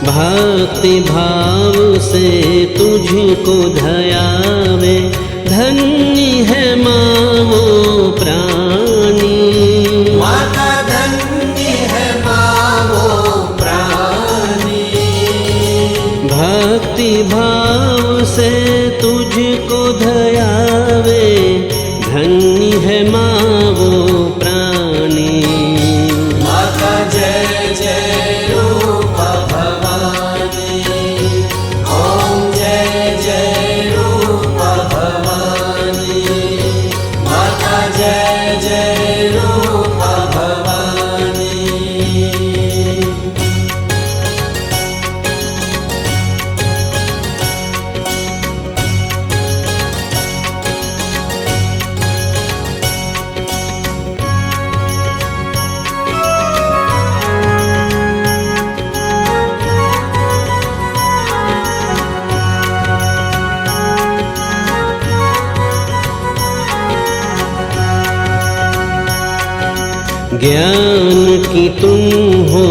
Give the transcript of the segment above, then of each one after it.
भक्ति भाव से तुझको धयावे, धन्य है माँ वो प्राणी। माता धन्य है माँ वो प्राणी। भक्ति भाव से तुझको धयावे, धन्य है माँ वो प्राणी। माता जय जय रूप भवानी, ओम जय जय रूप भवानी। माता जय जय रूप भवानी। ज्ञान की तुम हो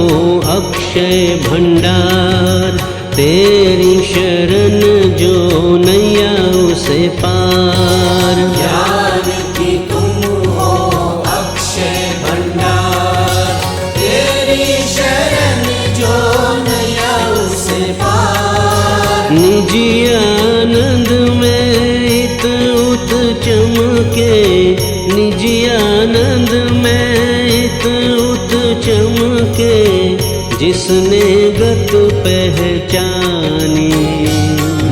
अक्षय भंडार, तेरी शरण जो नैया उसे पार। ज्ञान की तुम हो अक्षय भंडार, तेरी शरण जो नैया उसे पार। निज आनंद में इत उत चमके, निज आनंद में इत उत चमके, जिसने गत पहचानी।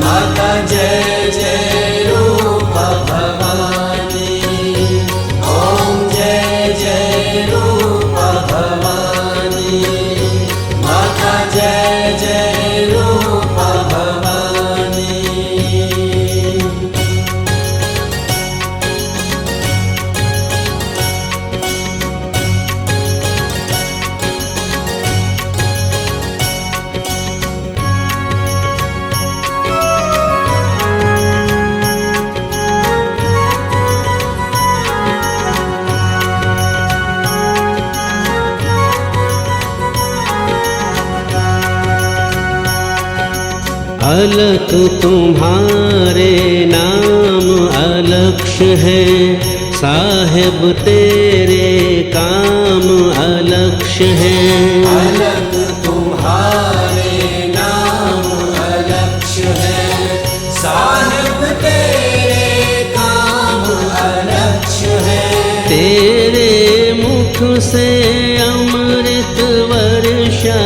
माता जय जय रूप भवानी, ओम जय जय रूप भवानी। माता जय जय रूप भवानी। अलख तुम्हारे नाम अलक्ष है, साहेब तेरे काम अलक्ष है। अलग तुम्हारे नाम अलक्ष है, साहिब तेरे काम अलक्ष है। तेरे मुख से अमृत वर्षा,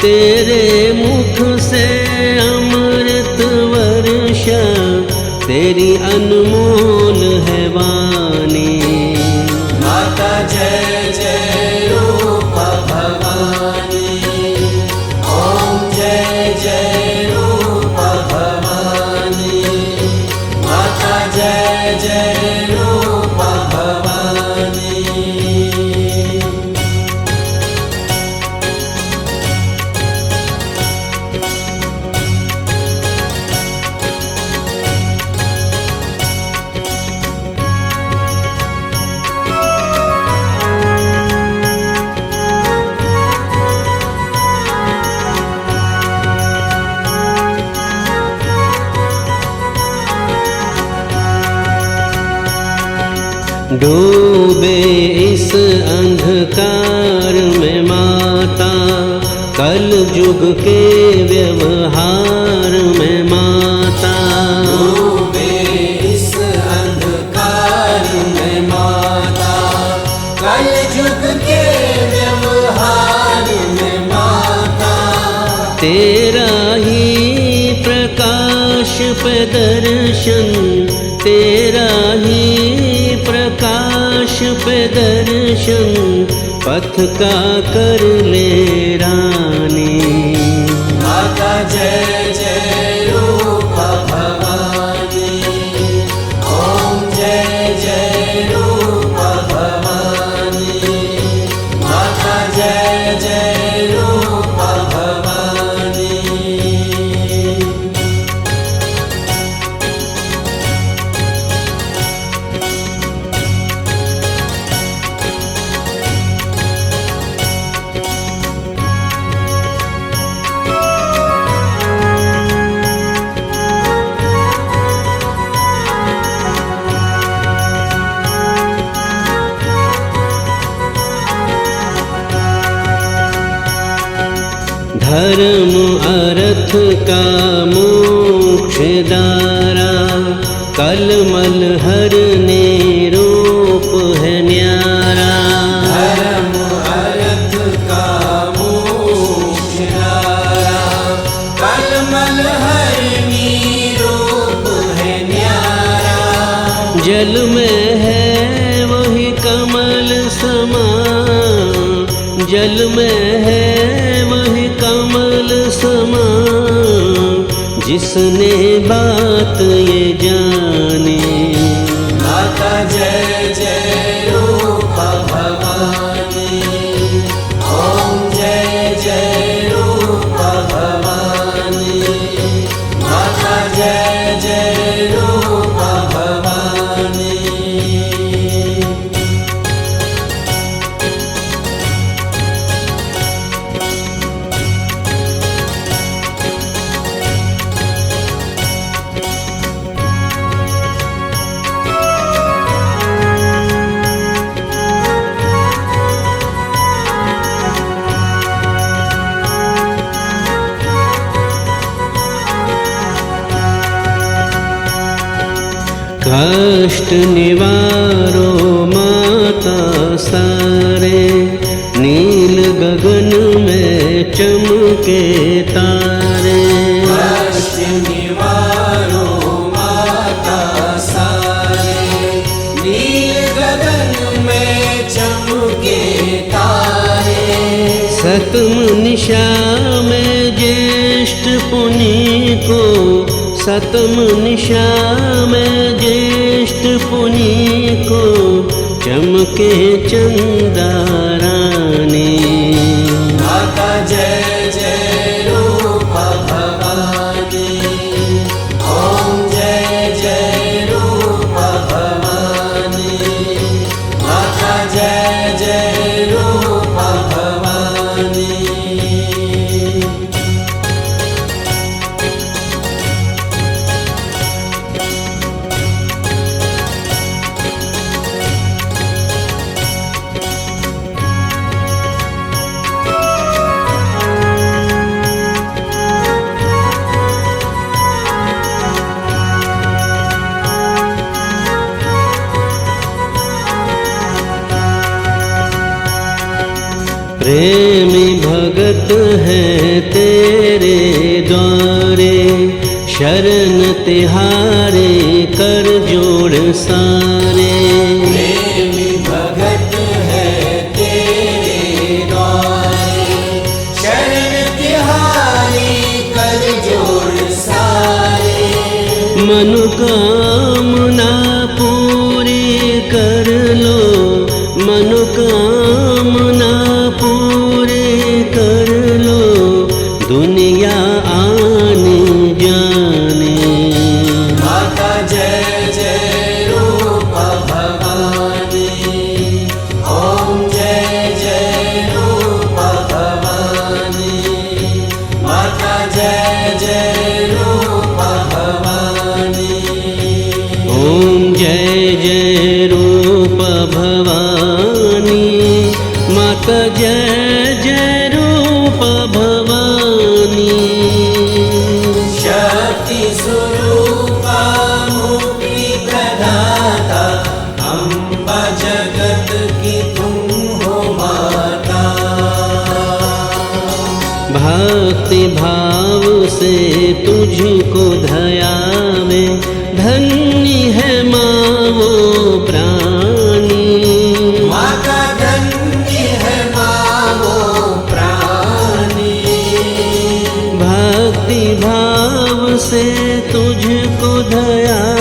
तेरे मुख से अमृत वर्षा, तेरी अनमोल है वाणी। माता जय जय रूप भवानी, ओम जय जय रूप भवानी। माता जय जय रूप भवानी। डूबे इस अंधकार में माता, कल युग के व्यवहार में माता। डूबे इस अंधकार में माता, कल युग के व्यवहार में माता। तेरा ही प्रकाश पे दर्शन, तेरा ही प्रकाश पे दर्शन, पथ का कर ले रानी। माता जय जय रूप भवानी, ओम जय जय रूप भवानी। माता जय जय रूप भवानी। धर्म अर्थ का मोक्ष द्वारा, कलमल हरने रूप है न्यारा। धर्म अर्थ का मोक्ष द्वारा, कलमल हरनी रूप है न्यारा। जल में है वही कमल समा, जल में है वही कमल समा, जिसने बात ये जाने। माता जय जय रूप भवानी, ओम जय जय रूप भवानी। माता जय जय रूप भवानी। कष्ट निवारो माता सारे, नील गगन में चमके तारे। कष्ट निवारो माता सारे, नील गगन में चमके तारे। सतम निशा में ज्येष्ठ पुनि को, सतम निशा में ज्येष्ठ पुनि को, चमके चंदा रानी। माता जय जय रूप भवानी, ओम जय जय रूप भवानी। माता जय जय रूप भवानी। प्रेमी भगत है तेरे द्वारे, शरण तिहारे कर जोड़ सारे। प्रेमी भगत है तेरे द्वारे, शरण तिहारी कर जोड़ सारे। मनोकामना पूरी कर लो, मनोकामना पूरी कर लो, दुनिया आने जाने। माता जय जय रूप भवानी, ओम जय जय रूप भवानी। माता जय जय रूप भवानी, ओम जय जय रूप भवानी, माता जय जय रूप भवानी। शक्ति स्वरूपा मुक्ति प्रदाता, अम्बा जगत की तुम हो माता। भक्ति भाव से तुझको धयावे, धन्य है माँ वो प्राणी। माता धन्य है माँ वो प्राणी। भक्ति भाव से तुझको धया